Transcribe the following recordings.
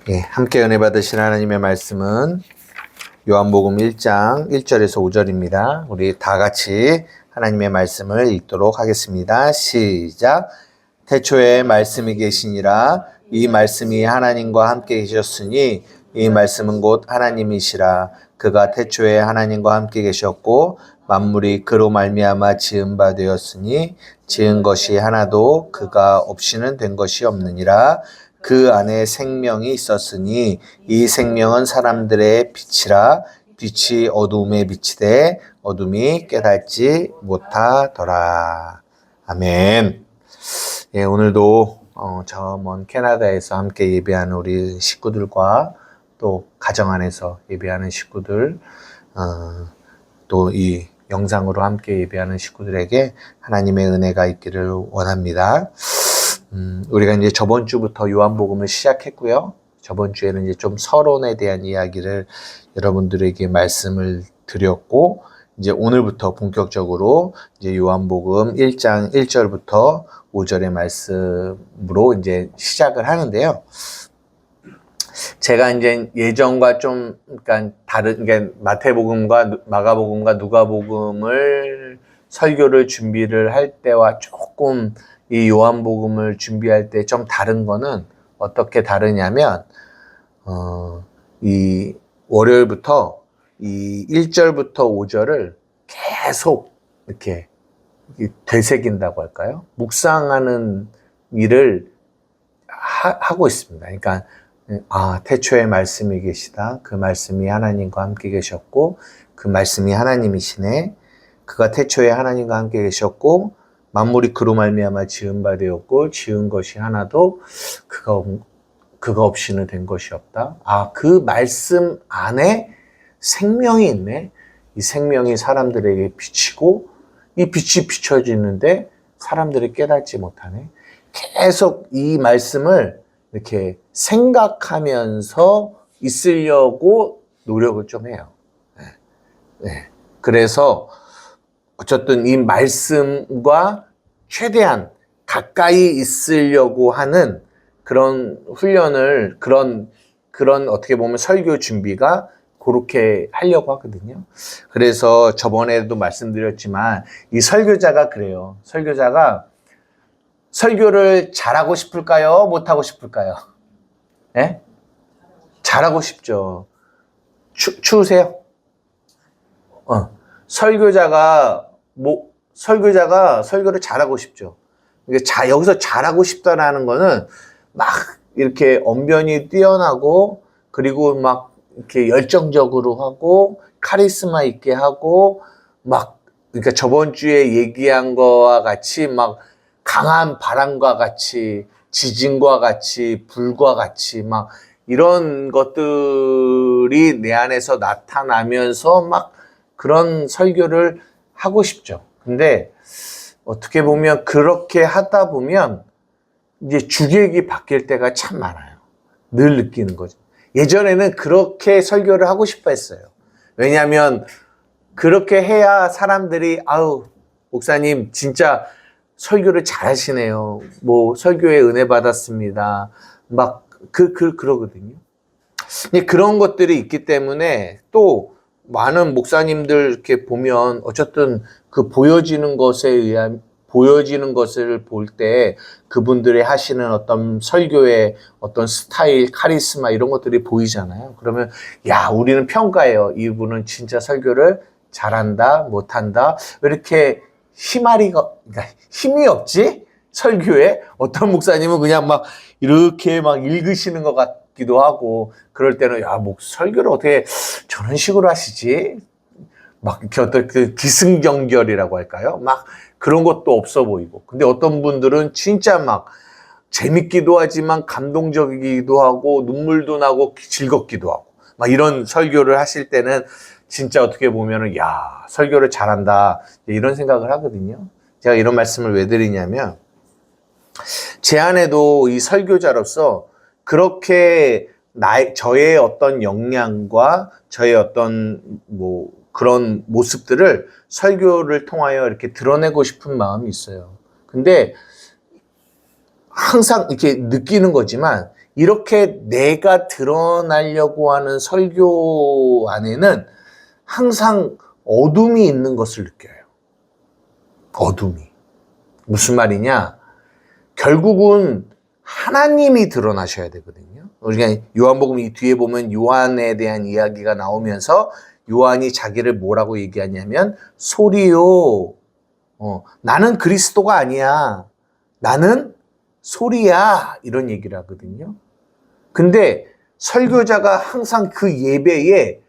예, 함께 은혜 받으실 하나님의 말씀은 요한복음 1장 1절에서 5절입니다. 우리 다 같이 하나님의 말씀을 읽도록 하겠습니다. 시작. 태초에 말씀이 계시니라. 이 말씀이 하나님과 함께 계셨으니 이 말씀은 곧 하나님이시라. 그가 태초에 하나님과 함께 계셨고 만물이 그로 말미암아 지은 바 되었으니 지은 것이 하나도 그가 없이는 된 것이 없느니라. 그 안에 생명이 있었으니 이 생명은 사람들의 빛이라. 빛이 어두움에 비치되 어둠이 깨닫지 못하더라. 아멘. 예, 오늘도 저 먼 캐나다에서 함께 예배하는 우리 식구들과 또 가정 안에서 예배하는 식구들, 또 이 영상으로 함께 예배하는 식구들에게 하나님의 은혜가 있기를 원합니다. 우리가 이제 저번 주부터 요한복음을 시작했고요. 저번 주에는 이제 좀 서론에 대한 이야기를 여러분들에게 말씀을 드렸고, 이제 오늘부터 본격적으로 이제 요한복음 1장 1절부터 5절의 말씀으로 이제 시작을 하는데요. 제가 이제 예전과 좀, 그러니까 다른, 그러니까 마태복음과 마가복음과 누가복음을 설교를 준비를 할 때와 조금 이 요한복음을 준비할 때 좀 다른 거는 어떻게 다르냐면, 이 월요일부터 이 1절부터 5절을 계속 이렇게 되새긴다고 할까요? 묵상하는 일을 하고 있습니다. 그러니까 태초에 말씀이 계시다. 그 말씀이 하나님과 함께 계셨고 그 말씀이 하나님이시네. 그가 태초에 하나님과 함께 계셨고 만물이 그로 말미암아 지은 바 되었고 지은 것이 하나도 그가 없이는 된 것이 없다. 그 말씀 안에 생명이 있네. 이 생명이 사람들에게 비치고 이 빛이 비춰지는데 사람들이 깨닫지 못하네. 계속 이 말씀을 이렇게 생각하면서 있으려고 노력을 좀 해요. 네. 그래서 어쨌든 이 말씀과 최대한 가까이 있으려고 하는 그런 훈련을, 그런 어떻게 보면 설교 준비가 그렇게 하려고 하거든요. 그래서 저번에도 말씀드렸지만 이 설교자가 그래요. 설교자가 설교를 잘하고 싶을까요? 못하고 싶을까요? 예? 잘하고 싶죠. 추우세요? 설교자가 설교를 잘하고 싶죠. 그러니까 여기서 잘하고 싶다라는 거는 막 이렇게 언변이 뛰어나고 그리고 막 이렇게 열정적으로 하고 카리스마 있게 하고 막 그러니까 저번 주에 얘기한 거와 같이 막 강한 바람과 같이 지진과 같이 불과 같이 막 이런 것들이 내 안에서 나타나면서 막 그런 설교를 하고 싶죠. 근데 어떻게 보면 그렇게 하다 보면 이제 주객이 바뀔 때가 참 많아요. 늘 느끼는 거죠. 예전에는 그렇게 설교를 하고 싶어 했어요. 왜냐하면 그렇게 해야 사람들이 목사님 진짜 설교를 잘 하시네요. 뭐 설교에 은혜 받았습니다. 막 그러거든요. 그런 것들이 있기 때문에 또 많은 목사님들 이렇게 보면 어쨌든 그 보여지는 것을 볼 때 그분들이 하시는 어떤 설교의 어떤 스타일, 카리스마 이런 것들이 보이잖아요. 그러면 우리는 평가해요. 이분은 진짜 설교를 잘한다, 못한다. 왜 이렇게 힘이 없지? 설교에 어떤 목사님은 그냥 막 이렇게 막 읽으시는 것 같기도 하고 그럴 때는 설교를 어떻게 저런 식으로 하시지? 막 이렇게 어떤 그 기승전결이라고 할까요? 막 그런 것도 없어 보이고. 근데 어떤 분들은 진짜 막 재밌기도 하지만 감동적이기도 하고 눈물도 나고 즐겁기도 하고 막 이런 설교를 하실 때는 진짜 어떻게 보면은 설교를 잘한다 이런 생각을 하거든요. 제가 이런 말씀을 왜 드리냐면 제 안에도 이 설교자로서 그렇게 저의 어떤 역량과 저의 어떤 그런 모습들을 설교를 통하여 이렇게 드러내고 싶은 마음이 있어요. 근데 항상 이렇게 느끼는 거지만 이렇게 내가 드러나려고 하는 설교 안에는 항상 어둠이 있는 것을 느껴요. 어둠이. 무슨 말이냐? 결국은 하나님이 드러나셔야 되거든요. 우리가 요한복음 이 뒤에 보면 요한에 대한 이야기가 나오면서 요한이 자기를 뭐라고 얘기하냐면 소리요. 나는 그리스도가 아니야. 나는 소리야. 이런 얘기를 하거든요. 근데 설교자가 항상 그 예배에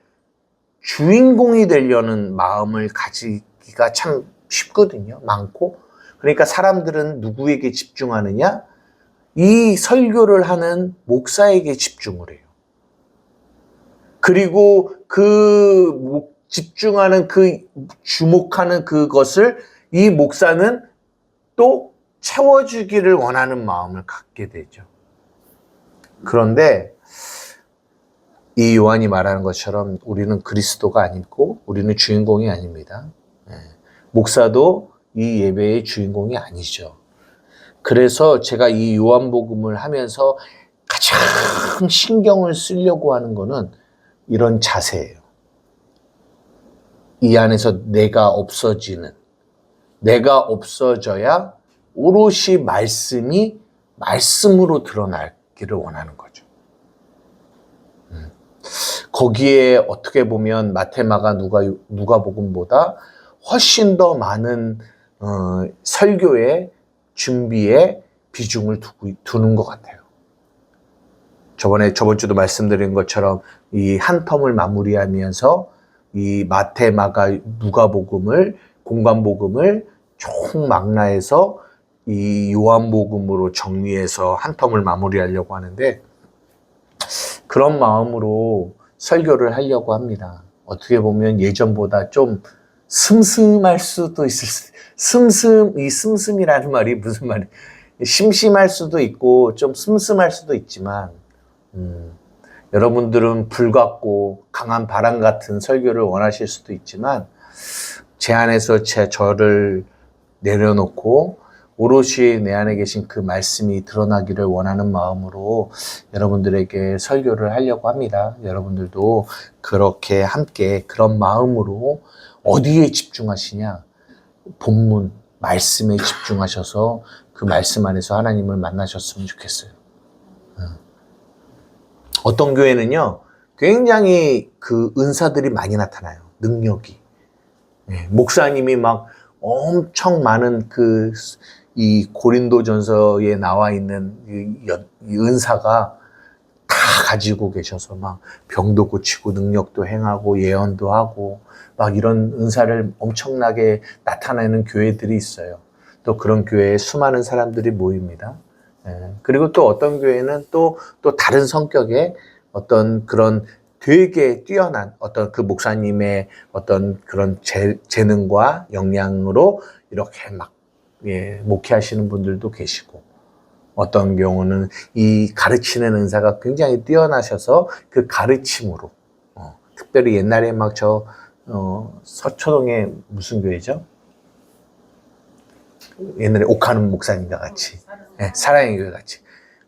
주인공이 되려는 마음을 가지기가 참 쉽거든요. 많고. 그러니까 사람들은 누구에게 집중하느냐? 이 설교를 하는 목사에게 집중을 해요. 그리고 집중하는 주목하는 그것을 이 목사는 또 채워주기를 원하는 마음을 갖게 되죠. 그런데 이 요한이 말하는 것처럼 우리는 그리스도가 아니고 우리는 주인공이 아닙니다. 목사도 이 예배의 주인공이 아니죠. 그래서 제가 이 요한복음을 하면서 가장 신경을 쓰려고 하는 거는 이런 자세예요. 이 안에서 내가 없어지는, 내가 없어져야 오롯이 말씀이 말씀으로 드러나기를 원하는 거죠. 거기에 어떻게 보면 마태, 마가, 누가복음보다 훨씬 더 많은 설교의 준비에 비중을 두는 것 같아요. 저번 주도 말씀드린 것처럼 이 한 텀을 마무리하면서 이 마태, 마가, 누가복음을 공관복음을 총망라해서 이 요한복음으로 정리해서 한 텀을 마무리하려고 하는데 그런 마음으로 설교를 하려고 합니다. 어떻게 보면 예전보다 좀 슴슴할 수도 있을 이 슴슴이라는 말이 무슨 말이에요? 심심할 수도 있고 좀 슴슴할 수도 있지만 여러분들은 불같고 강한 바람 같은 설교를 원하실 수도 있지만 제 안에서 저를 내려놓고 오롯이 내 안에 계신 그 말씀이 드러나기를 원하는 마음으로 여러분들에게 설교를 하려고 합니다. 여러분들도 그렇게 함께 그런 마음으로 어디에 집중하시냐? 본문, 말씀에 집중하셔서 그 말씀 안에서 하나님을 만나셨으면 좋겠어요. 어떤 교회는요, 굉장히 그 은사들이 많이 나타나요. 능력이. 목사님이 막 엄청 많은 이 고린도전서에 나와 있는 이 은사가 다 가지고 계셔서 막 병도 고치고 능력도 행하고 예언도 하고 막 이런 은사를 엄청나게 나타내는 교회들이 있어요. 또 그런 교회에 수많은 사람들이 모입니다. 그리고 또 어떤 교회는 또 다른 성격의 어떤 그런 되게 뛰어난 어떤 그 목사님의 어떤 그런 재능과 역량으로 이렇게 막 목회하시는 분들도 계시고 어떤 경우는 이 가르치는 은사가 굉장히 뛰어나셔서 그 가르침으로 특별히 옛날에 막 서초동에 무슨 교회죠? 옛날에 옥하는 목사님과 같이 사랑의 교회 같이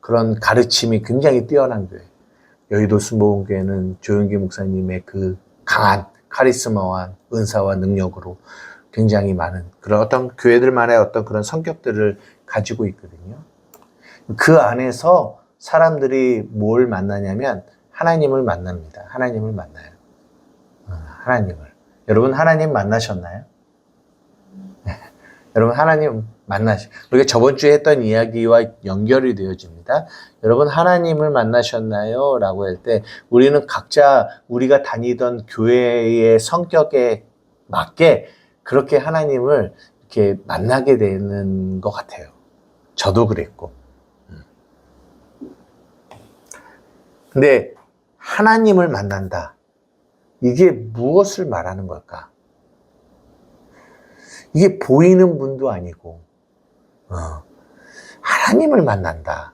그런 가르침이 굉장히 뛰어난 교회. 여의도 순복음교회는 조용기 목사님의 그 강한 카리스마와 은사와 능력으로 굉장히 많은 그런 어떤 교회들만의 어떤 그런 성격들을 가지고 있거든요. 그 안에서 사람들이 뭘 만나냐면 하나님을 만납니다. 하나님을 만나요. 하나님을. 여러분 하나님 만나셨나요? 여러분 하나님 우리가 저번 주에 했던 이야기와 연결이 되어집니다. 여러분 하나님을 만나셨나요? 라고 할 때 우리는 각자 우리가 다니던 교회의 성격에 맞게 그렇게 하나님을 이렇게 만나게 되는 것 같아요. 저도 그랬고. 근데 하나님을 만난다. 이게 무엇을 말하는 걸까? 이게 보이는 분도 아니고 하나님을 만난다.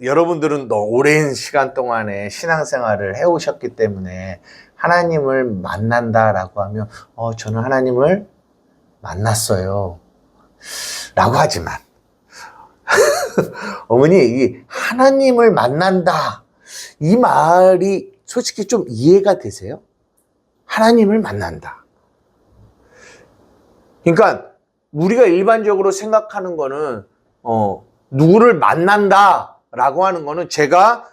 여러분들은 오랜 시간 동안에 신앙생활을 해오셨기 때문에 하나님을 만난다라고 하면 저는 하나님을 만났어요 라고 하지만 어머니, 이 하나님을 만난다. 이 말이 솔직히 좀 이해가 되세요? 하나님을 만난다. 그러니까 우리가 일반적으로 생각하는 거는 누구를 만난다라고 하는 거는 제가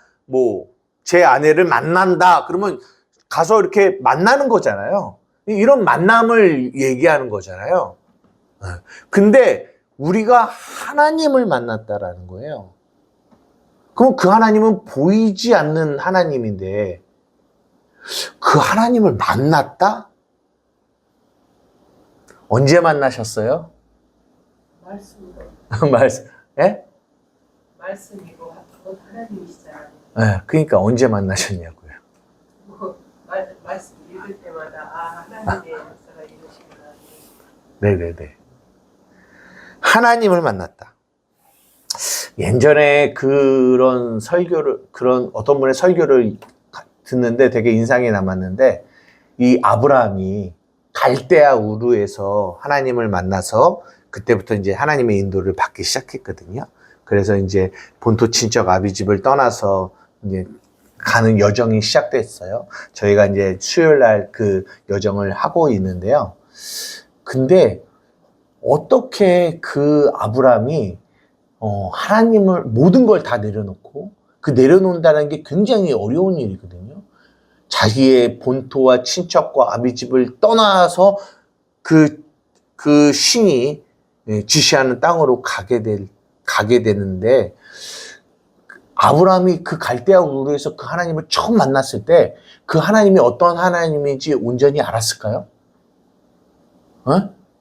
제 아내를 만난다. 그러면 가서 이렇게 만나는 거잖아요. 이런 만남을 얘기하는 거잖아요. 근데 우리가 하나님을 만났다라는 거예요. 그럼 그 하나님은 보이지 않는 하나님인데 그 하나님을 만났다? 언제 만나셨어요? 말씀으로. 말씀, 예? 말씀이고 하나님이시잖아요. 네, 그러니까 언제 만나셨냐고요. 말씀 읽을 때마다 하나님의 역사가 이러시구나. 네네네. 하나님을 만났다. 예전에 그런 어떤 분의 설교를 듣는데 되게 인상이 남았는데, 이 아브라함이 갈대아 우르에서 하나님을 만나서 그때부터 이제 하나님의 인도를 받기 시작했거든요. 그래서 이제 본토 친척 아비 집을 떠나서 이제 가는 여정이 시작됐어요. 저희가 이제 수요일 날 그 여정을 하고 있는데요. 근데 어떻게 그 아브라함이 하나님을 모든 걸 다 내려놓고, 그 내려놓는다는 게 굉장히 어려운 일이거든요. 자기의 본토와 친척과 아비집을 떠나서 그 신이 지시하는 땅으로 가게 되는데, 아브라함이 그 갈대아 우르에서 그 하나님을 처음 만났을 때 그 하나님이 어떤 하나님인지 온전히 알았을까요?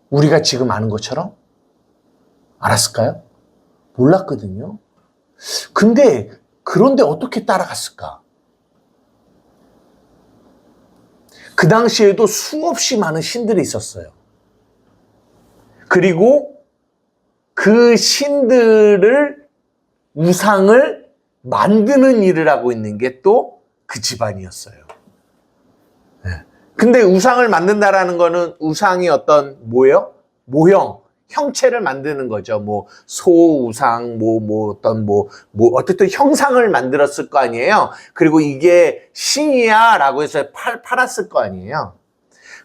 우리가 지금 아는 것처럼? 알았을까요? 몰랐거든요. 그런데 어떻게 따라갔을까? 그 당시에도 수없이 많은 신들이 있었어요. 그리고 그 신들을, 우상을 만드는 일을 하고 있는 게 또 그 집안이었어요. 근데 우상을 만든다라는 거는 우상이 어떤 뭐예요? 모형, 형체를 만드는 거죠. 소 우상, 어쨌든 형상을 만들었을 거 아니에요. 그리고 이게 신이야 라고 해서 팔았을 거 아니에요.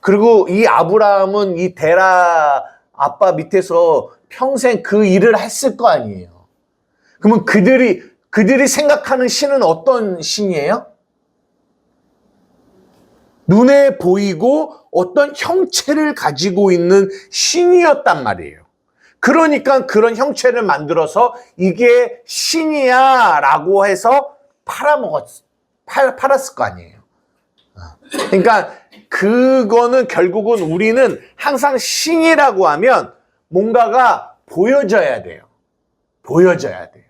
그리고 이 아브라함은 이 데라 아빠 밑에서 평생 그 일을 했을 거 아니에요. 그러면 그들이 생각하는 신은 어떤 신이에요? 눈에 보이고 어떤 형체를 가지고 있는 신이었단 말이에요. 그러니까 그런 형체를 만들어서 이게 신이야 라고 해서 팔았을 거 아니에요. 그러니까 그거는 결국은 우리는 항상 신이라고 하면 뭔가가 보여져야 돼요. 보여져야 돼요.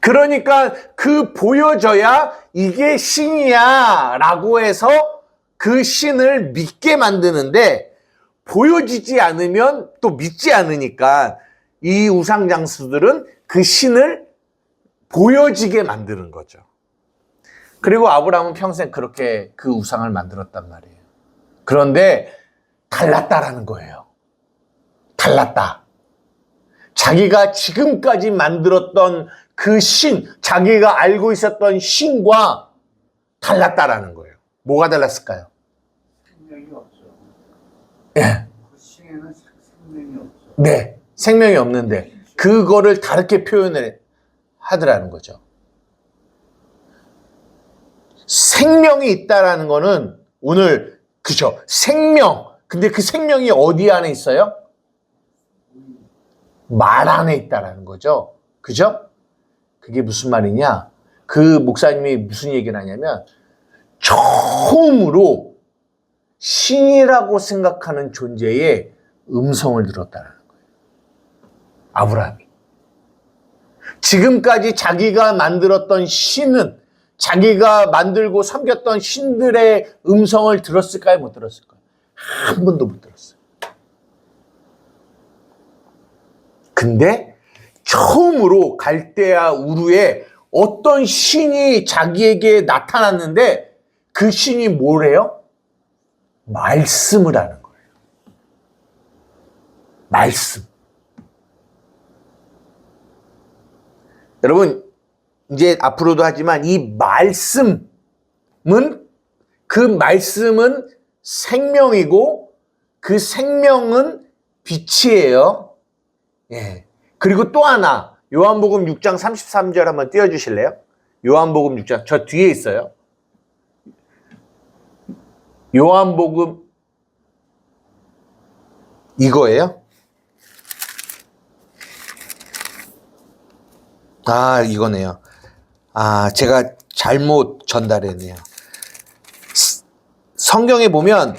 그러니까 그 보여져야 이게 신이야 라고 해서 그 신을 믿게 만드는데, 보여지지 않으면 또 믿지 않으니까 이 우상장수들은 그 신을 보여지게 만드는 거죠. 그리고 아브라함은 평생 그렇게 그 우상을 만들었단 말이에요. 그런데 달랐다라는 거예요. 달랐다. 자기가 지금까지 만들었던 그 신, 자기가 알고 있었던 신과 달랐다라는 거예요. 뭐가 달랐을까요? 생명이 없죠. 예. 그 신에는 생명이 없죠. 네. 생명이 없는데 그거를 다르게 표현을 하더라는 거죠. 생명이 있다라는 거는 오늘, 그죠? 생명. 근데 그 생명이 어디 안에 있어요? 말 안에 있다라는 거죠. 그죠? 그게 무슨 말이냐? 그 목사님이 무슨 얘기를 하냐면, 처음으로 신이라고 생각하는 존재의 음성을 들었다는 거예요. 아브라함이. 지금까지 자기가 만들었던 신은, 자기가 만들고 섬겼던 신들의 음성을 들었을까요? 못 들었을까요? 한 번도 못 들었어요. 근데 처음으로 갈대아 우르에 어떤 신이 자기에게 나타났는데, 그 신이 뭐래요? 말씀을 하는 거예요. 말씀. 여러분, 이제 앞으로도 하지만 이 말씀은, 그 말씀은 생명이고 그 생명은 빛이에요. 예. 그리고 또 하나, 요한복음 6장 33절 한번 띄워주실래요? 요한복음 6장, 저 뒤에 있어요. 요한복음, 이거예요? 아, 이거네요. 아, 제가 잘못 전달했네요. 성경에 보면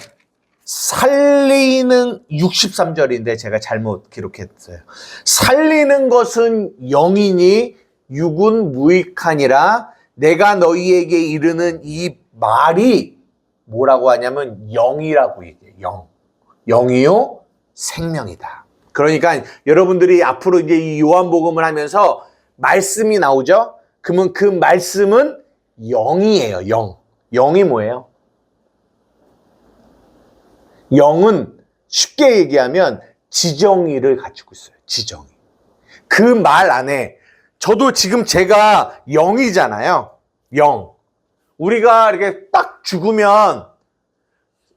살리는 63절인데 제가 잘못 기록했어요. 살리는 것은 영이니 육은 무익하니라. 내가 너희에게 이르는 이 말이 뭐라고 하냐면 영이라고 얘기해요. 영. 영이요 생명이다. 그러니까 여러분들이 앞으로 이제 이 요한복음을 하면서 말씀이 나오죠? 그러면 그 말씀은 영이에요. 영. 영이 뭐예요? 영은 쉽게 얘기하면 지정의를 가지고 있어요. 지정의. 그 말 안에 저도 지금 제가 영이잖아요. 영. 우리가 이렇게 딱 죽으면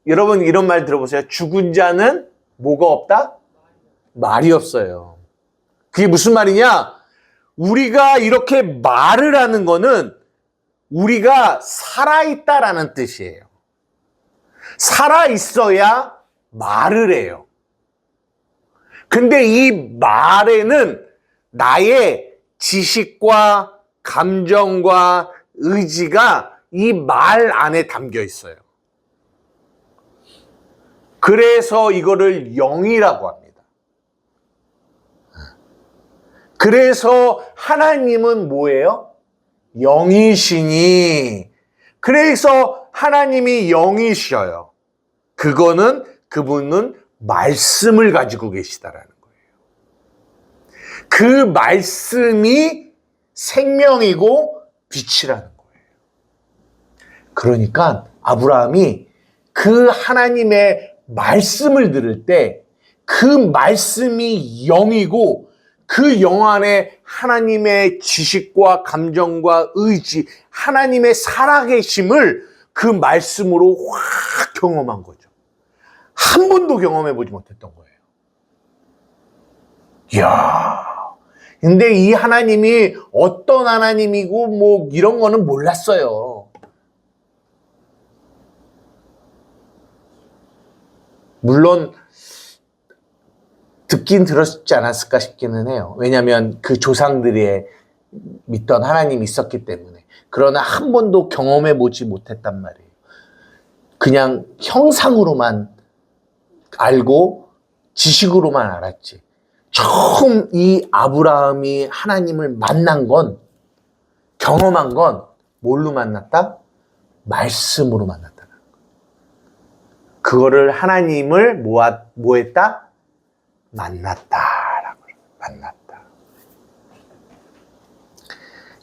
여러분 이런 말 들어보세요. 죽은 자는 뭐가 없다? 말이 없어요. 그게 무슨 말이냐? 우리가 이렇게 말을 하는 거는 우리가 살아있다라는 뜻이에요. 살아있어야 말을 해요. 근데 이 말에는 나의 지식과 감정과 의지가 이 말 안에 담겨 있어요. 그래서 이거를 영이라고 합니다. 그래서 하나님은 뭐예요? 영이시니. 그래서 하나님이 영이셔요. 그분은 말씀을 가지고 계시다라는 거예요. 그 말씀이 생명이고 빛이라는 거예요. 그러니까 아브라함이 그 하나님의 말씀을 들을 때 그 말씀이 영이고 그 영 안에 하나님의 지식과 감정과 의지, 하나님의 살아계심을 그 말씀으로 확 경험한 거죠. 한 번도 경험해 보지 못했던 거예요. 이야. 근데 이 하나님이 어떤 하나님이고 뭐 이런 거는 몰랐어요. 물론 듣긴 들었지 않았을까 싶기는 해요. 왜냐하면 그 조상들이 믿던 하나님이 있었기 때문에. 그러나 한 번도 경험해 보지 못했단 말이에요. 그냥 형상으로만 알고 지식으로만 알았지. 처음 이 아브라함이 하나님을 만난 건, 경험한 건 뭘로 만났다? 말씀으로 만났다. 그거를 하나님을 뭐 했다? 만났다라고. 만났다.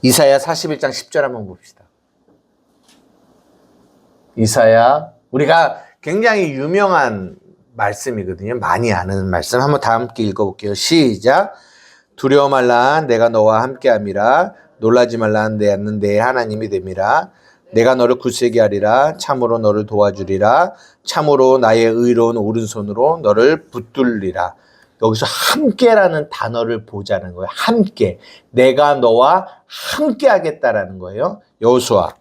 이사야 41장 10절 한번 봅시다. 이사야, 우리가 굉장히 유명한 말씀이거든요. 많이 아는 말씀. 한번 다 함께 읽어볼게요. 시작. 두려워 말라. 내가 너와 함께함이라. 놀라지 말라. 나는 내 하나님이 됨이라. 내가 너를 굳세게 하리라. 참으로 너를 도와주리라. 참으로 나의 의로운 오른손으로 너를 붙들리라. 여기서 함께라는 단어를 보자는 거예요. 함께. 내가 너와 함께 하겠다라는 거예요. 여호수아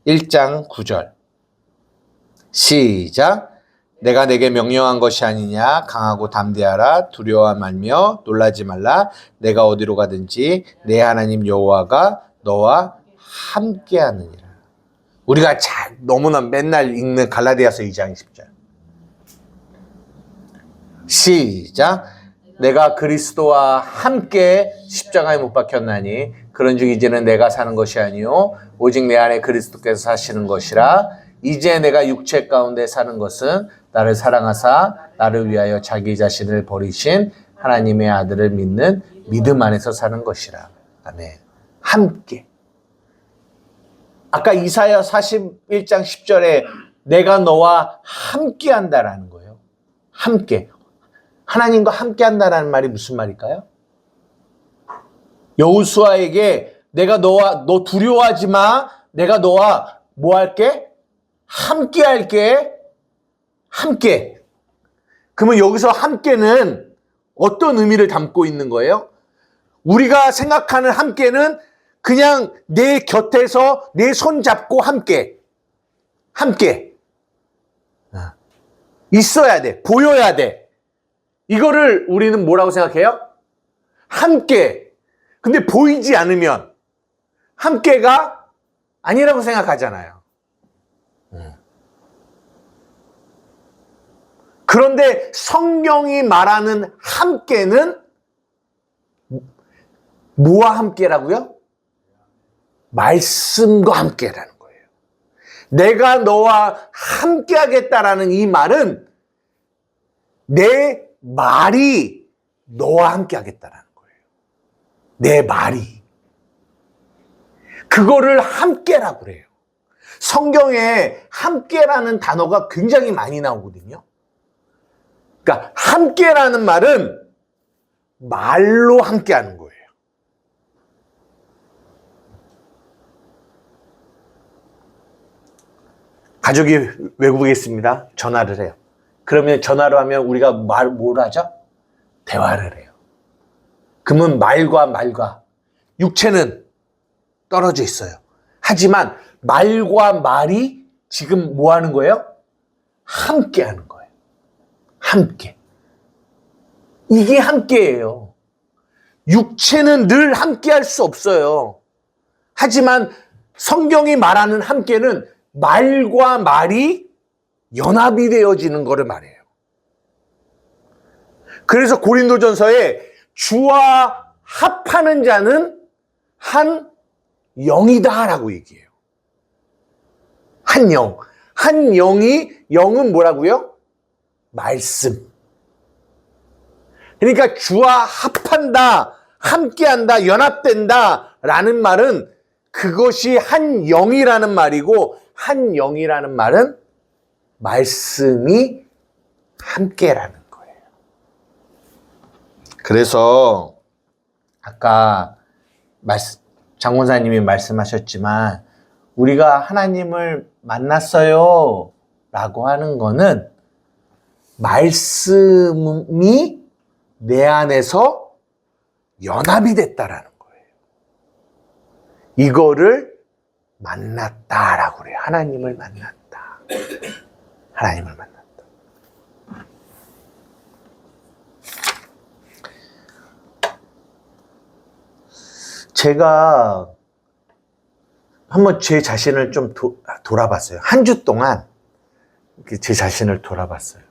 1장 9절. 시작. 내가 내게 명령한 것이 아니냐. 강하고 담대하라. 두려워 말며 놀라지 말라. 내가 어디로 가든지 내 하나님 여호와가 너와 함께 하느니라. 우리가 너무나 맨날 읽는 갈라디아서 2장 10절. 시작. 내가 그리스도와 함께 십자가에 못 박혔나니 그런즉 이제는 내가 사는 것이 아니요 오직 내 안에 그리스도께서 사시는 것이라. 이제 내가 육체 가운데 사는 것은 나를 사랑하사 나를 위하여 자기 자신을 버리신 하나님의 아들을 믿는 믿음 안에서 사는 것이라. 아멘. 함께. 아까 이사야 41장 10절에 내가 너와 함께 한다라는 거예요. 함께. 하나님과 함께 한다라는 말이 무슨 말일까요? 여호수아에게 내가 너 두려워하지 마. 내가 너와 뭐 할게? 함께 할게. 함께. 그러면 여기서 함께는 어떤 의미를 담고 있는 거예요? 우리가 생각하는 함께는 그냥 내 곁에서 내 손 잡고 함께. 함께. 있어야 돼. 보여야 돼. 이거를 우리는 뭐라고 생각해요? 함께. 근데 보이지 않으면 함께가 아니라고 생각하잖아요. 그런데 성경이 말하는 함께는 뭐와 함께라고요? 말씀과 함께라는 거예요. 내가 너와 함께 하겠다라는 이 말은 내 말이 너와 함께 하겠다라는 거예요. 내 말이. 그거를 함께라고 그래요. 성경에 함께라는 단어가 굉장히 많이 나오거든요. 그러니까 함께라는 말은 말로 함께하는 거예요. 가족이 외국에 있습니다. 전화를 해요. 그러면 전화로 하면 우리가 뭘 하죠? 대화를 해요. 그러면 말과 육체는 떨어져 있어요. 하지만 말과 말이 지금 뭐 하는 거예요? 함께 하는 거예요. 함께. 이게 함께예요. 육체는 늘 함께 할 수 없어요. 하지만 성경이 말하는 함께는 말과 말이 연합이 되어지는 것을 말해요. 그래서 고린도전서에 주와 합하는 자는 한 영이다라고 얘기해요. 한 영. 한 영이, 영은 뭐라고요? 말씀. 그러니까 주와 합한다, 함께한다, 연합된다 라는 말은 그것이 한 영이라는 말이고, 한 영이라는 말은 말씀이 함께라는 거예요. 그래서 아까 장원사님이 말씀하셨지만 우리가 하나님을 만났어요 라고 하는 거는 말씀이 내 안에서 연합이 됐다라는 거예요. 이거를 만났다라고 그래요. 하나님을 만났다. 하나님을 만났다. 제가 한번 제 자신을 좀 돌아봤어요. 한 주 동안 제 자신을 돌아봤어요.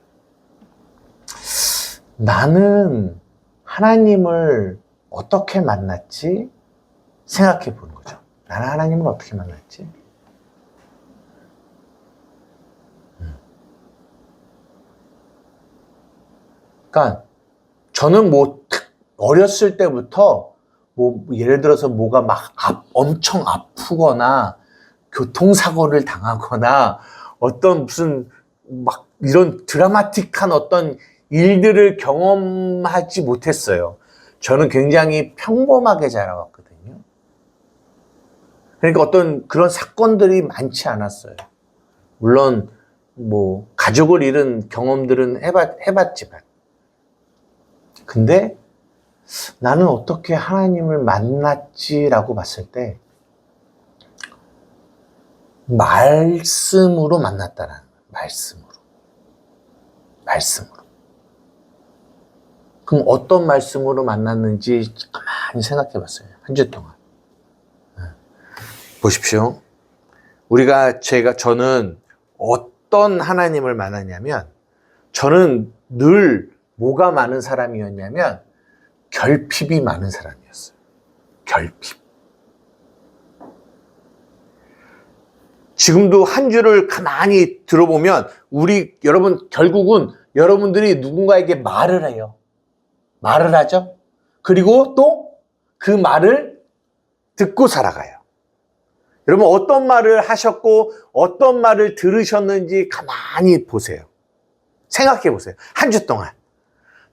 나는 하나님을 어떻게 만났지? 생각해 보는 거죠. 나는 하나님을 어떻게 만났지? 그러니까 저는 어렸을 때부터 예를 들어서 뭐가 엄청 아프거나 교통사고를 당하거나 어떤 무슨 이런 드라마틱한 어떤 일들을 경험하지 못했어요. 저는 굉장히 평범하게 자라왔거든요. 그러니까 어떤 그런 사건들이 많지 않았어요. 물론 가족을 잃은 경험들은 해봤지만. 근데 나는 어떻게 하나님을 만났지라고 봤을 때 말씀으로 만났다는 거예요. 말씀으로. 그럼 어떤 말씀으로 만났는지 가만히 생각해 봤어요. 한 주 동안. 보십시오. 저는 어떤 하나님을 만났냐면, 저는 늘 뭐가 많은 사람이었냐면, 결핍이 많은 사람이었어요. 결핍. 지금도 한 주를 가만히 들어보면, 여러분, 결국은 여러분들이 누군가에게 말을 해요. 말을 하죠? 그리고 또 그 말을 듣고 살아가요. 여러분, 어떤 말을 하셨고 어떤 말을 들으셨는지 가만히 보세요. 생각해 보세요. 한 주 동안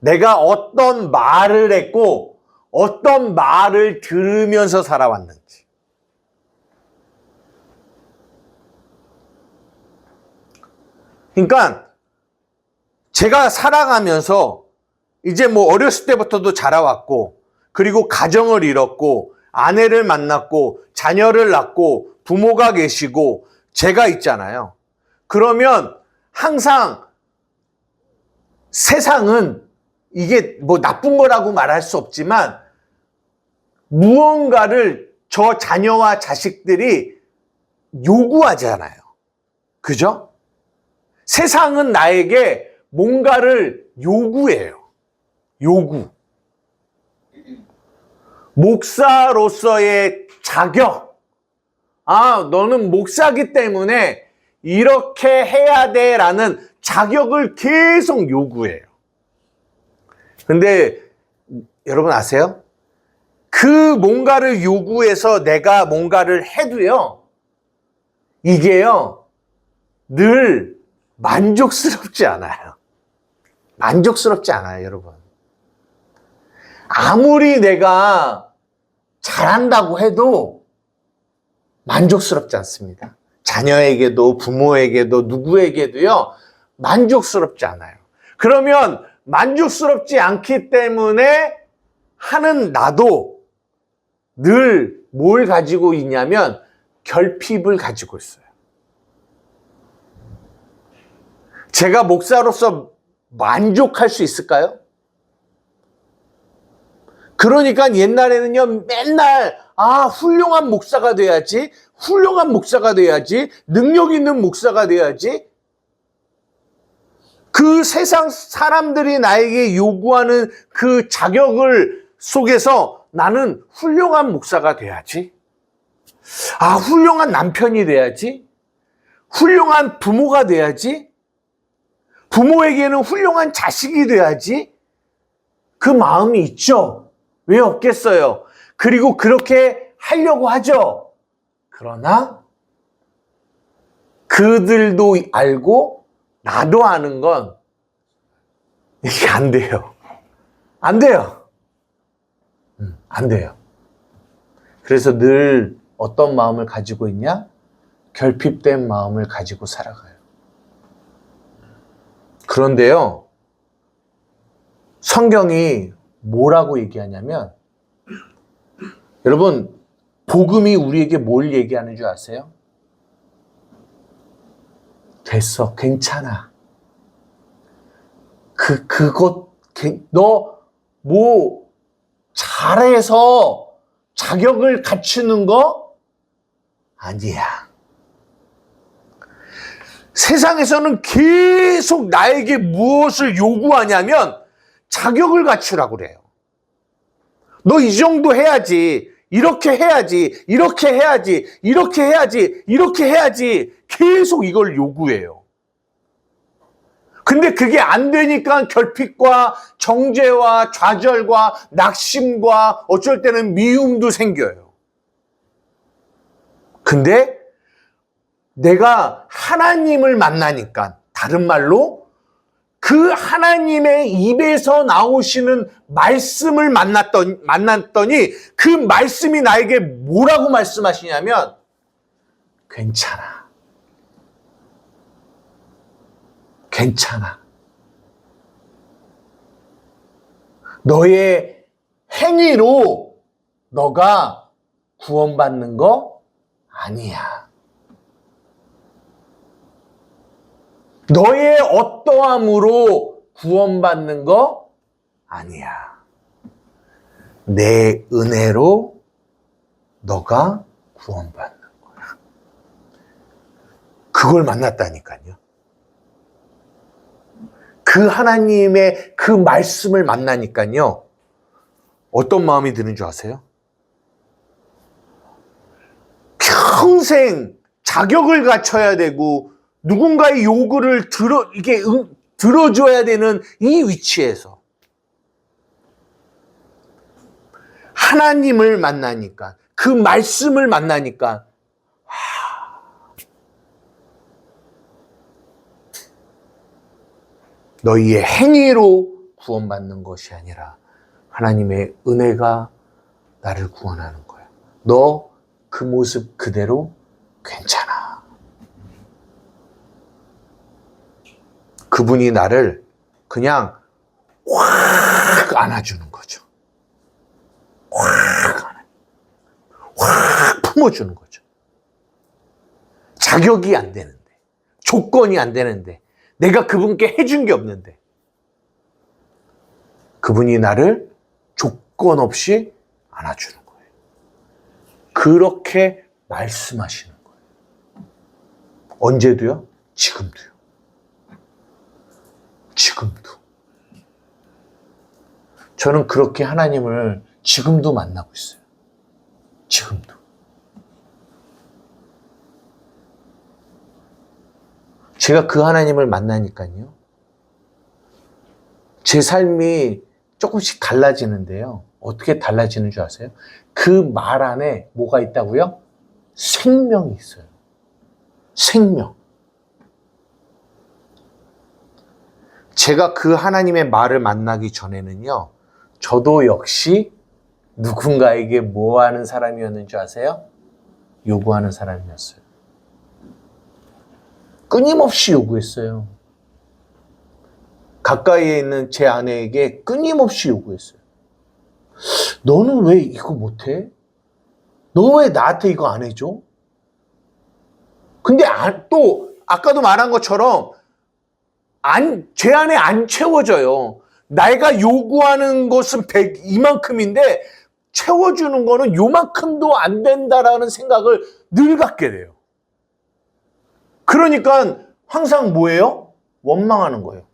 내가 어떤 말을 했고 어떤 말을 들으면서 살아왔는지. 그러니까 제가 살아가면서 이제 뭐 어렸을 때부터도 자라왔고, 그리고 가정을 이뤘고, 아내를 만났고, 자녀를 낳고, 부모가 계시고, 제가 있잖아요. 그러면 항상 세상은 이게 뭐 나쁜 거라고 말할 수 없지만 무언가를 저 자녀와 자식들이 요구하잖아요. 그죠? 세상은 나에게 뭔가를 요구해요. 요구. 목사로서의 자격. 아, 너는 목사기 때문에 이렇게 해야 돼 라는 자격을 계속 요구해요. 근데 여러분 아세요? 그 뭔가를 요구해서 내가 뭔가를 해도요, 이게요, 늘 만족스럽지 않아요. 만족스럽지 않아요, 여러분. 아무리 내가 잘한다고 해도 만족스럽지 않습니다. 자녀에게도 부모에게도 누구에게도요, 만족스럽지 않아요. 그러면 만족스럽지 않기 때문에 하는 나도 늘 뭘 가지고 있냐면 결핍을 가지고 있어요. 제가 목사로서 만족할 수 있을까요? 그러니까 옛날에는요, 맨날 훌륭한 목사가 돼야지, 훌륭한 목사가 돼야지, 능력 있는 목사가 돼야지. 그 세상 사람들이 나에게 요구하는 그 자격을 속에서 나는 훌륭한 목사가 돼야지. 훌륭한 남편이 돼야지. 훌륭한 부모가 돼야지. 부모에게는 훌륭한 자식이 돼야지. 그 마음이 있죠. 왜 없겠어요? 그리고 그렇게 하려고 하죠. 그러나 그들도 알고 나도 아는 건 이게 안 돼요. 안 돼요. 안 돼요. 그래서 늘 어떤 마음을 가지고 있냐? 결핍된 마음을 가지고 살아가요. 그런데요, 성경이 뭐라고 얘기하냐면, 여러분, 복음이 우리에게 뭘 얘기하는 줄 아세요? 됐어, 괜찮아. 너 뭐 잘해서 자격을 갖추는 거 아니야. 세상에서는 계속 나에게 무엇을 요구하냐면 자격을 갖추라고 그래요. 너 이 정도 해야지, 이렇게 해야지, 이렇게 해야지, 이렇게 해야지, 이렇게 해야지. 계속 이걸 요구해요. 근데 그게 안 되니까 결핍과 정죄와 좌절과 낙심과 어쩔 때는 미움도 생겨요. 근데 내가 하나님을 만나니까, 다른 말로 그 하나님의 입에서 나오시는 말씀을 만났더니 그 말씀이 나에게 뭐라고 말씀하시냐면, 괜찮아. 괜찮아. 너의 행위로 너가 구원받는 거 아니야. 너의 어떠함으로 구원받는 거 아니야. 내 은혜로 너가 구원받는 거야. 그걸 만났다니까요. 그 하나님의 그 말씀을 만나니까요, 어떤 마음이 드는 줄 아세요? 평생 자격을 갖춰야 되고 누군가의 요구를 들어줘야 되는 이 위치에서 하나님을 만나니까, 그 말씀을 만나니까 너희의 행위로 구원받는 것이 아니라 하나님의 은혜가 나를 구원하는 거야. 너 그 모습 그대로 괜찮아. 그분이 나를 그냥 확 안아주는 거죠. 확 품어주는 거죠. 자격이 안 되는데, 조건이 안 되는데, 내가 그분께 해준 게 없는데, 그분이 나를 조건 없이 안아주는 거예요. 그렇게 말씀하시는 거예요. 언제도요? 지금도요. 지금도. 저는 그렇게 하나님을 지금도 만나고 있어요. 지금도. 제가 그 하나님을 만나니까요. 제 삶이 조금씩 달라지는데요. 어떻게 달라지는 줄 아세요? 그 말 안에 뭐가 있다고요? 생명이 있어요. 생명. 제가 그 하나님의 말을 만나기 전에는요. 저도 역시 누군가에게 뭐 하는 사람이었는 줄 아세요? 요구하는 사람이었어요. 끊임없이 요구했어요. 가까이에 있는 제 아내에게 끊임없이 요구했어요. 너는 왜 이거 못해? 너 왜 나한테 이거 안 해줘? 근데 또 아까도 말한 것처럼 제 안에 안 채워져요. 내가 요구하는 것은 이만큼인데 채워주는 거는 요만큼도 안 된다라는 생각을 늘 갖게 돼요. 그러니까 항상 뭐예요? 원망하는 거예요.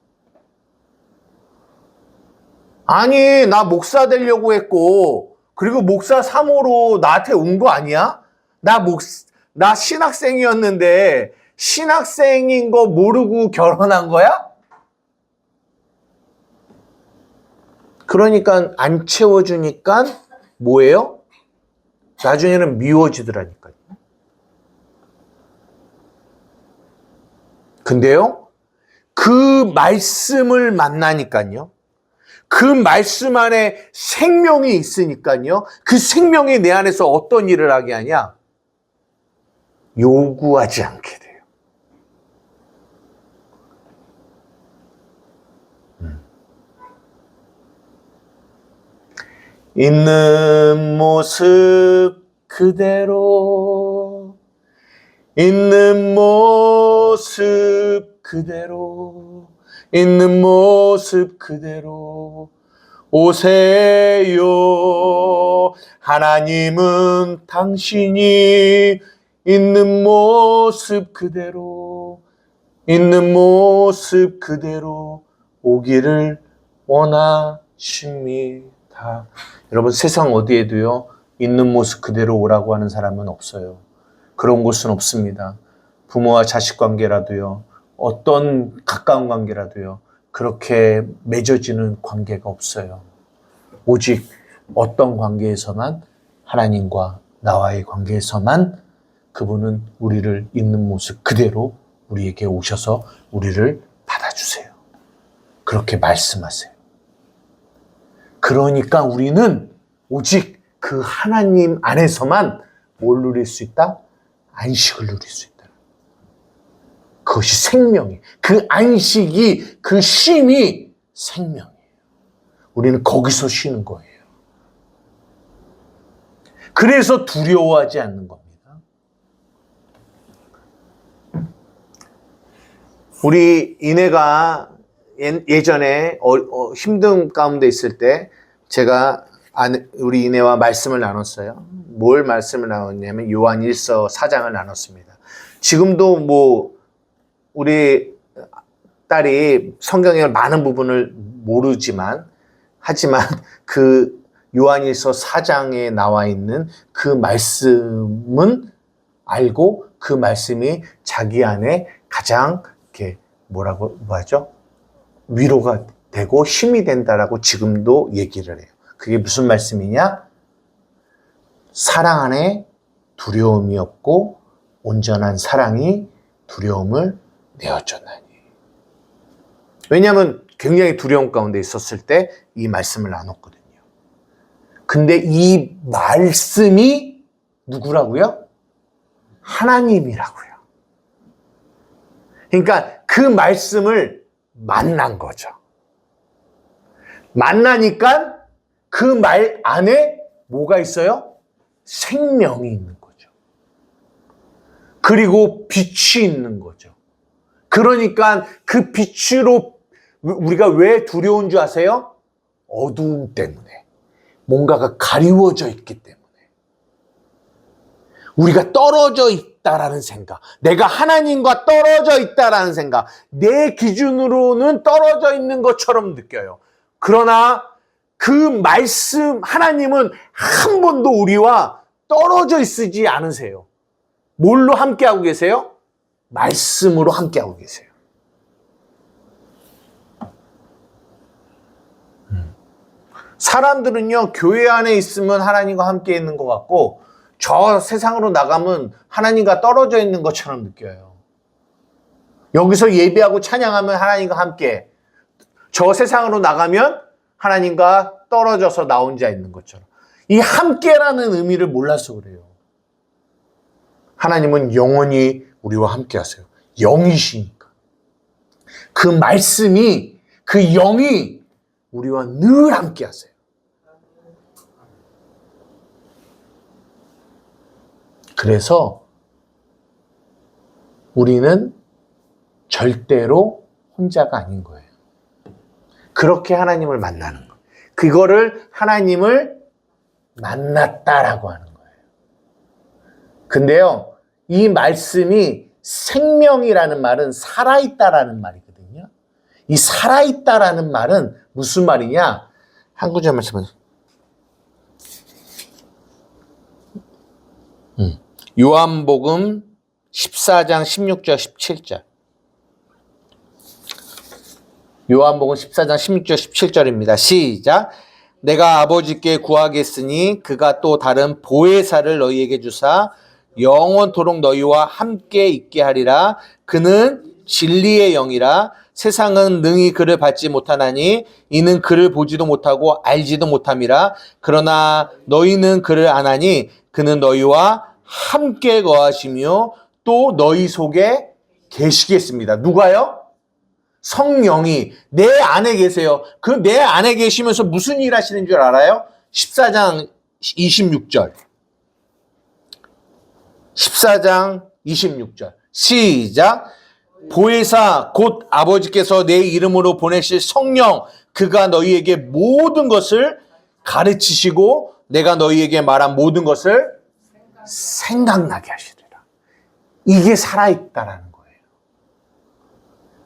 아니, 나 목사 되려고 했고, 그리고 목사 3호로 나한테 온 거 아니야? 나 신학생이었는데, 신학생인 거 모르고 결혼한 거야? 그러니까 안 채워주니까 뭐예요? 나중에는 미워지더라니까요. 근데요, 그 말씀을 만나니까요. 그 말씀 안에 생명이 있으니까요. 그 생명이 내 안에서 어떤 일을 하게 하냐? 요구하지 않게 돼요. 있는 모습 그대로, 있는 모습 그대로, 있는 모습 그대로 오세요. 하나님은 당신이 있는 모습 그대로, 있는 모습 그대로 오기를 원하십니다. 여러분, 세상 어디에도요, 있는 모습 그대로 오라고 하는 사람은 없어요. 그런 곳은 없습니다. 부모와 자식 관계라도요, 어떤 가까운 관계라도요, 그렇게 맺어지는 관계가 없어요. 오직 어떤 관계에서만, 하나님과 나와의 관계에서만 그분은 우리를 있는 모습 그대로 우리에게 오셔서 우리를 받아주세요. 그렇게 말씀하세요. 그러니까 우리는 오직 그 하나님 안에서만 뭘 누릴 수 있다? 안식을 누릴 수 있다. 그것이 생명이에요. 그 안식이, 그 쉼이 생명이에요. 우리는 거기서 쉬는 거예요. 그래서 두려워하지 않는 겁니다. 우리 이내가 예전에 힘든 가운데 있을 때 제가 우리 이내와 말씀을 나눴어요. 뭘 말씀을 나눴냐면 요한 1서 4장을 나눴습니다. 지금도 우리 딸이 성경의 많은 부분을 모르지만 하지만 그 요한 1서 4장에 나와 있는 그 말씀은 알고 그 말씀이 자기 안에 가장 이렇게 뭐라고 하죠? 위로가 되고 힘이 된다라고 지금도 얘기를 해요. 그게 무슨 말씀이냐? 사랑 안에 두려움이 없고 온전한 사랑이 두려움을 내어쫓나니. 왜냐하면 굉장히 두려움 가운데 있었을 때 이 말씀을 나눴거든요. 근데 이 말씀이 누구라고요? 하나님이라고요. 그러니까 그 말씀을 만난 거죠. 만나니까 그 말 안에 뭐가 있어요? 생명이 있는 거죠. 그리고 빛이 있는 거죠. 그러니까 그 빛으로 우리가 왜 두려운 줄 아세요? 어두움 때문에. 뭔가가 가리워져 있기 때문에. 우리가 떨어져 있다라는 생각. 내가 하나님과 떨어져 있다라는 생각. 내 기준으로는 떨어져 있는 것처럼 느껴요. 그러나 그 말씀, 하나님은 한 번도 우리와 떨어져 있지 않으세요. 뭘로 함께하고 계세요? 말씀으로 함께하고 계세요. 사람들은요, 교회 안에 있으면 하나님과 함께 있는 것 같고, 저 세상으로 나가면 하나님과 떨어져 있는 것처럼 느껴요. 여기서 예배하고 찬양하면 하나님과 함께, 저 세상으로 나가면 하나님과 떨어져서 나 혼자 있는 것처럼. 이 함께라는 의미를 몰라서 그래요. 하나님은 영원히 우리와 함께 하세요. 영이시니까. 그 말씀이, 그 영이 우리와 늘 함께 하세요. 그래서 우리는 절대로 혼자가 아닌 거예요. 그렇게 하나님을 만나는 거예요. 그거를 하나님을 만났다라고 하는 거예요. 근데요, 이 말씀이 생명이라는 말은 살아있다라는 말이거든요. 이 살아있다라는 말은 무슨 말이냐? 한 구절 말씀은 요한복음 14장 16절 17절. 요한복음 14장 16절 17절입니다. 시작. 내가 아버지께 구하겠으니 그가 또 다른 보혜사를 너희에게 주사 영원토록 너희와 함께 있게 하리라. 그는 진리의 영이라. 세상은 능히 그를 받지 못하나니 이는 그를 보지도 못하고 알지도 못함이라. 그러나 너희는 그를 아나니 그는 너희와 함께 거하시며 또 너희 속에 계시겠습니다. 누가요? 성령이 내 안에 계세요. 그 내 안에 계시면서 무슨 일 하시는 줄 알아요? 14장 26절. 14장 26절. 시작. 보혜사 곧 아버지께서 내 이름으로 보내실 성령, 그가 너희에게 모든 것을 가르치시고 내가 너희에게 말한 모든 것을 생각나게 하시리라. 이게 살아있다라는 거예요.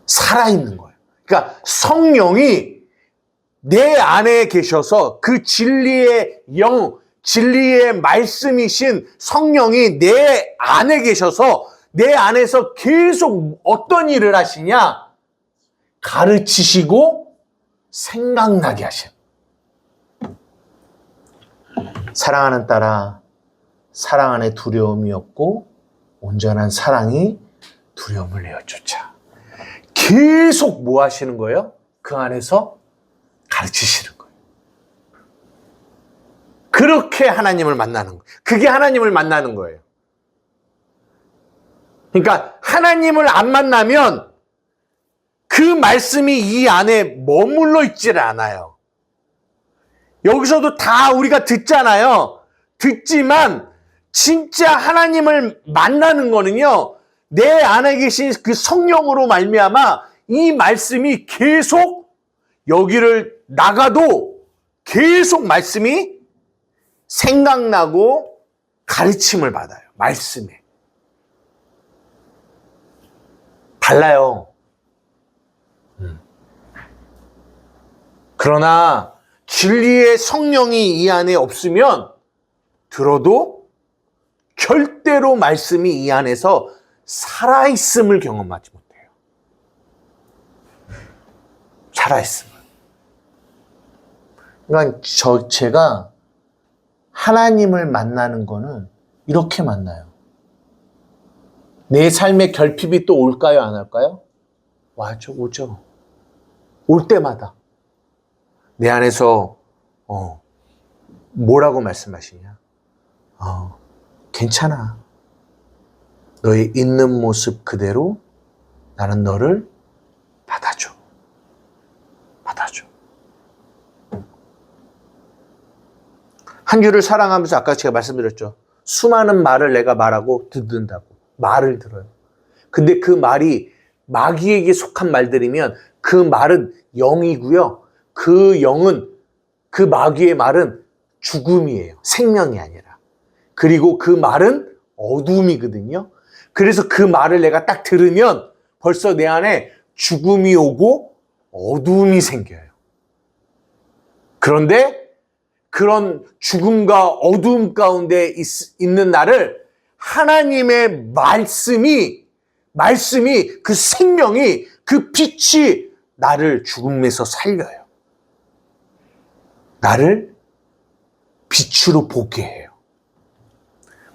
살아있는 거예요. 그러니까 성령이 내 안에 계셔서 그 진리의 영, 진리의 말씀이신 성령이 내 안에 계셔서 내 안에서 계속 어떤 일을 하시냐? 가르치시고 생각나게 하셔. 사랑하는 딸아, 사랑 안에 두려움이 없고 온전한 사랑이 두려움을 내어쫓아. 계속 뭐 하시는 거예요? 그 안에서 가르치시는 거예요. 그렇게 하나님을 만나는 거예요. 그게 하나님을 만나는 거예요. 그러니까 하나님을 안 만나면 그 말씀이 이 안에 머물러 있지를 않아요. 여기서도 다 우리가 듣잖아요. 듣지만 진짜 하나님을 만나는 거는요, 내 안에 계신 그 성령으로 말미암아 이 말씀이 계속 여기를 나가도 계속 말씀이 생각나고 가르침을 받아요. 말씀에. 달라요. 그러나 진리의 성령이 이 안에 없으면 들어도 절대로 말씀이 이 안에서 살아있음을 경험하지 못해요. 살아있음을. 그러니까 제가 하나님을 만나는 거는 이렇게 만나요. 내 삶에 결핍이 또 올까요? 안 올까요? 와죠, 오죠. 올 때마다 내 안에서 뭐라고 말씀하시냐? 괜찮아. 너의 있는 모습 그대로 나는 너를 받아줘. 받아줘. 한 주를 사랑하면서 아까 제가 말씀드렸죠. 수많은 말을 내가 말하고 듣는다고. 말을 들어요. 근데 그 말이 마귀에게 속한 말들이면 그 말은 영이고요. 그 영은, 그 마귀의 말은 죽음이에요. 생명이 아니라. 그리고 그 말은 어둠이거든요. 그래서 그 말을 내가 딱 들으면 벌써 내 안에 죽음이 오고 어둠이 생겨요. 그런데 그런 죽음과 어둠 가운데 있는 나를 하나님의 말씀이 그 생명이 그 빛이 나를 죽음에서 살려요. 나를 빛으로 보게 해요.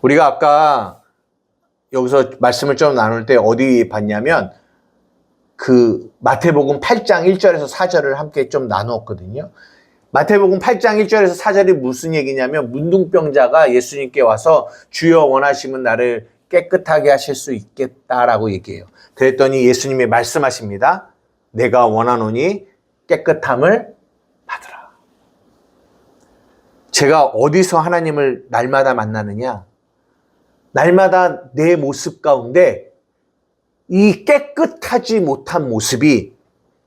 우리가 아까 여기서 말씀을 좀 나눌 때 어디 봤냐면 그 마태복음 8장 1절에서 4절을 함께 좀 나누었거든요. 마태복음 8장 1절에서 4절이 무슨 얘기냐면 문둥병자가 예수님께 와서 주여 원하시면 나를 깨끗하게 하실 수 있겠다라고 얘기해요. 그랬더니 예수님이 말씀하십니다. 내가 원하노니 깨끗함을 받으라. 제가 어디서 하나님을 날마다 만나느냐? 날마다 내 모습 가운데 이 깨끗하지 못한 모습이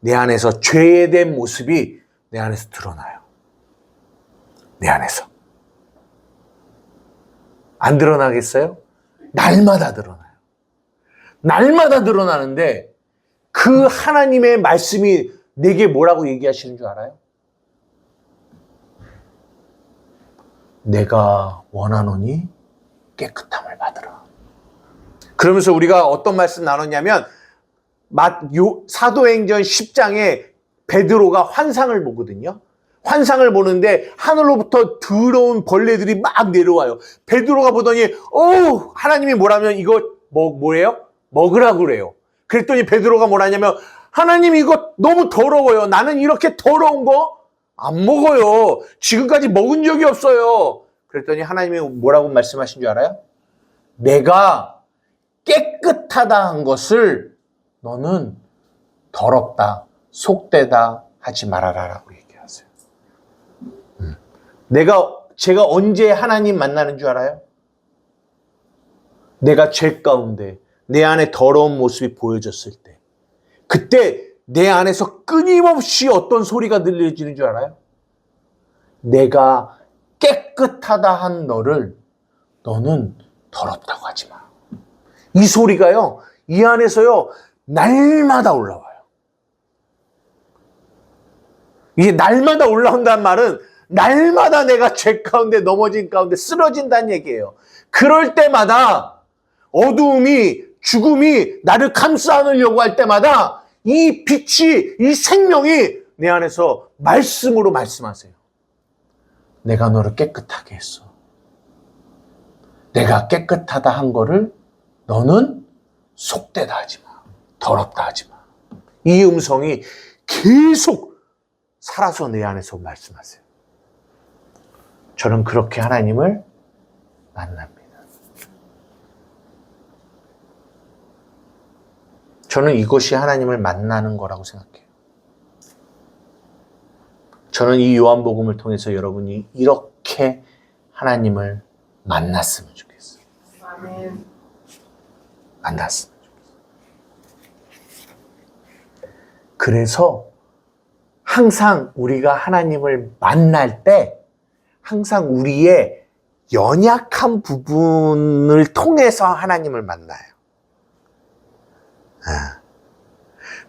내 안에서 죄된 모습이 내 안에서 드러나요. 내 안에서. 안 드러나겠어요? 날마다 드러나요. 날마다 드러나는데 그 하나님의 말씀이 내게 뭐라고 얘기하시는 줄 알아요? 내가 원하노니 깨끗함을 받으라. 그러면서 우리가 어떤 말씀 나눴냐면 사도행전 10장에 베드로가 환상을 보거든요. 환상을 보는데 하늘로부터 더러운 벌레들이 막 내려와요. 베드로가 보더니 하나님이 뭐라면 이거 뭐예요? 먹으라고 그래요. 그랬더니 베드로가 뭐라냐면 하나님 이거 너무 더러워요. 나는 이렇게 더러운 거 안 먹어요. 지금까지 먹은 적이 없어요. 그랬더니 하나님이 뭐라고 말씀하신 줄 알아요? 내가 깨끗하다 한 것을 너는 더럽다, 속되다 하지 말아라라고 얘기하세요. 제가 언제 하나님 만나는 줄 알아요? 내가 죄 가운데 내 안에 더러운 모습이 보여졌을 때, 그때 내 안에서 끊임없이 어떤 소리가 들려지는 줄 알아요? 내가 깨끗하다 한 너를 너는 더럽다고 하지 마. 이 소리가요, 이 안에서요, 날마다 올라와요. 이게 날마다 올라온다는 말은 날마다 내가 죄 가운데 넘어진 가운데 쓰러진다는 얘기예요. 그럴 때마다 어두움이, 죽음이 나를 감싸 안으려고 할 때마다 이 빛이, 이 생명이 내 안에서 말씀으로 말씀하세요. 내가 너를 깨끗하게 했어. 내가 깨끗하다 한 거를 너는 속되다 하지 마. 더럽다 하지 마. 이 음성이 계속 살아서 내 안에서 말씀하세요. 저는 그렇게 하나님을 만납니다. 저는 이것이 하나님을 만나는 거라고 생각해요. 저는 이 요한복음을 통해서 여러분이 이렇게 하나님을 만났으면 좋겠어요. 아멘. 만났으면 좋겠어요. 그래서 항상 우리가 하나님을 만날 때 항상 우리의 연약한 부분을 통해서 하나님을 만나요.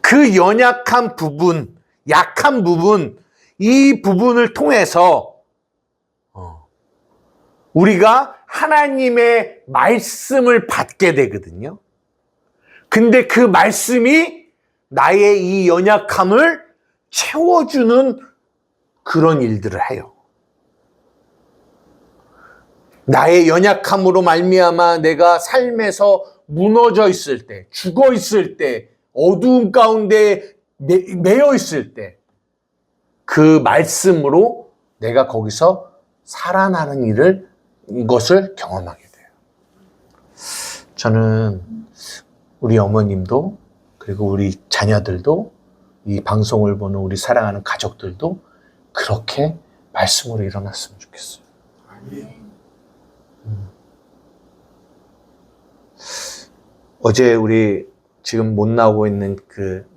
그 연약한 부분, 약한 부분, 이 부분을 통해서 우리가 하나님의 말씀을 받게 되거든요. 근데 그 말씀이 나의 이 연약함을 채워주는 그런 일들을 해요. 나의 연약함으로 말미암아 내가 삶에서 무너져 있을 때, 죽어 있을 때, 어두움 가운데 매여 있을 때, 그 말씀으로 내가 거기서 살아나는 이것을 경험하게 돼요. 저는 우리 어머님도 그리고 우리 자녀들도 이 방송을 보는 우리 사랑하는 가족들도 그렇게 말씀으로 일어났으면 좋겠어요. 어제 우리 지금 못 나오고 있는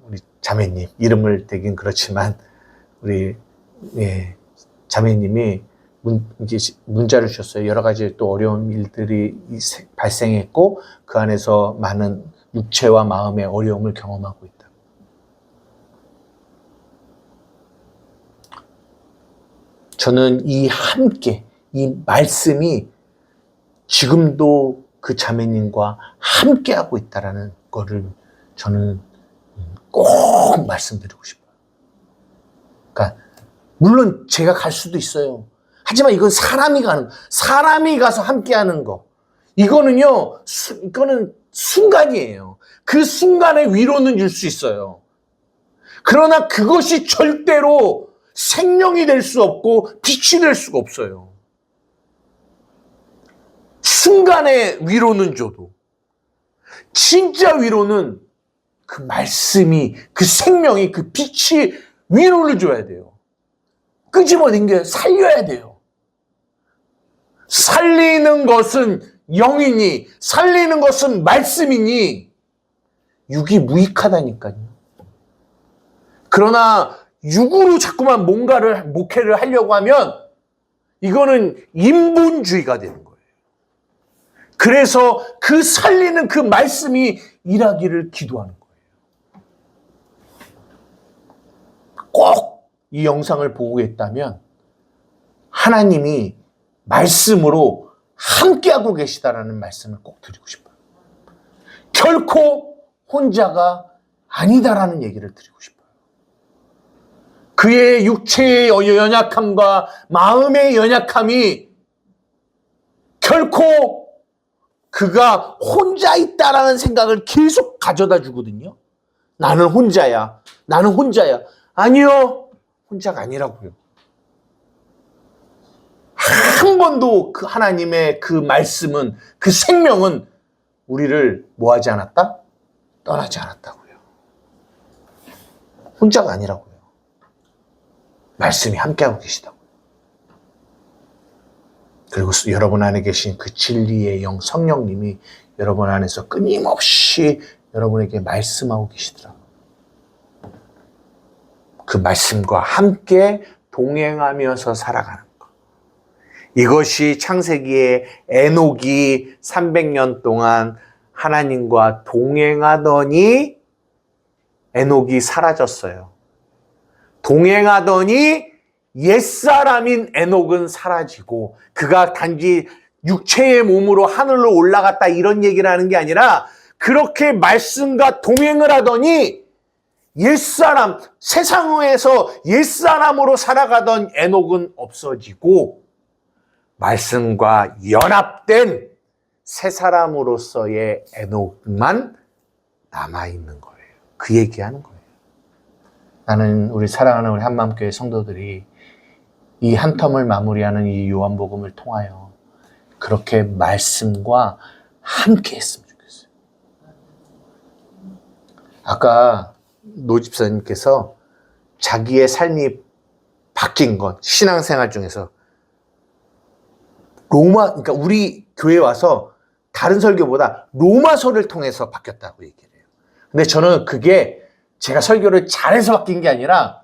우리 자매님, 이름을 대긴 그렇지만 우리 자매님이 이제 문자를 주셨어요. 여러 가지 또 어려운 일들이 발생했고 그 안에서 많은 육체와 마음의 어려움을 경험하고 있다. 저는 이 말씀이 지금도 그 자매님과 함께하고 있다라는 거를 저는 꼭 말씀드리고 싶어요. 그러니까 물론 제가 갈 수도 있어요. 하지만 이건 사람이 가서 함께하는 거. 이거는 순간이에요. 그 순간의 위로는 줄 수 있어요. 그러나 그것이 절대로 생명이 될 수 없고 빛이 될 수가 없어요. 순간의 위로는 줘도 진짜 위로는 그 말씀이, 그 생명이, 그 빛이 위로를 줘야 돼요. 끄집어낸 게 살려야 돼요. 살리는 것은 영이니 살리는 것은 말씀이니 육이 무익하다니까요. 그러나 육으로 자꾸만 목회를 하려고 하면 이거는 인본주의가 되는 거예요. 그래서 그 살리는 그 말씀이 일하기를 기도하는 거예요. 꼭 이 영상을 보고 있다면 하나님이 말씀으로 함께하고 계시다라는 말씀을 꼭 드리고 싶어요. 결코 혼자가 아니다라는 얘기를 드리고 싶어요. 그의 육체의 연약함과 마음의 연약함이 결코 그가 혼자 있다라는 생각을 계속 가져다 주거든요. 나는 혼자야. 아니요. 혼자가 아니라고요. 한 번도 그 하나님의 그 말씀은, 그 생명은 우리를 뭐하지 않았다? 떠나지 않았다고요. 혼자가 아니라고요. 말씀이 함께하고 계시다고요. 그리고 여러분 안에 계신 그 진리의 영 성령님이 여러분 안에서 끊임없이 여러분에게 말씀하고 계시더라고요. 그 말씀과 함께 동행하면서 살아가는 것. 이것이 창세기에 에녹이 300년 동안 하나님과 동행하더니 에녹이 사라졌어요. 동행하더니 옛사람인 에녹은 사라지고 그가 단지 육체의 몸으로 하늘로 올라갔다 이런 얘기를 하는 게 아니라 그렇게 말씀과 동행을 하더니 옛사람, 세상에서 옛사람으로 살아가던 에녹은 없어지고 말씀과 연합된 새사람으로서의 에녹만 남아있는 거예요. 그 얘기하는 거예요. 나는 우리 사랑하는 우리 한마음교회 성도들이 이 한 텀을 마무리하는 이 요한복음을 통하여 그렇게 말씀과 함께 했으면 좋겠어요. 아까 노 집사님께서 자기의 삶이 바뀐 것, 신앙생활 중에서 그러니까 우리 교회 와서 다른 설교보다 로마서를 통해서 바뀌었다고 얘기를 해요. 근데 저는 그게 제가 설교를 잘해서 바뀐 게 아니라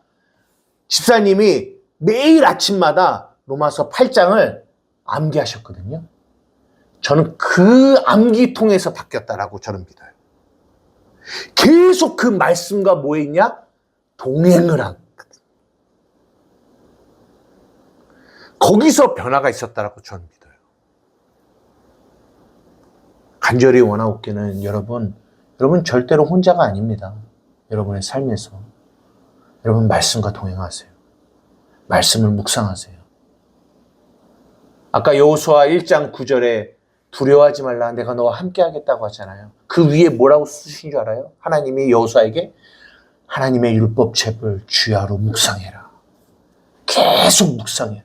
집사님이 매일 아침마다 로마서 8장을 암기하셨거든요. 저는 그 암기 통해서 바뀌었다라고 저는 믿어요. 계속 그 말씀과 뭐 했냐? 동행을 하거든. 거기서 변화가 있었다라고 저는 믿어요. 간절히 원하옵기는 여러분 절대로 혼자가 아닙니다. 여러분의 삶에서 여러분 말씀과 동행하세요. 말씀을 묵상하세요. 아까 여호수아 1장 9절에 두려워하지 말라. 내가 너와 함께 하겠다고 하잖아요. 그 위에 뭐라고 쓰신 줄 알아요? 하나님이 여호수아에게 하나님의 율법책을 주야로 묵상해라. 계속 묵상해라.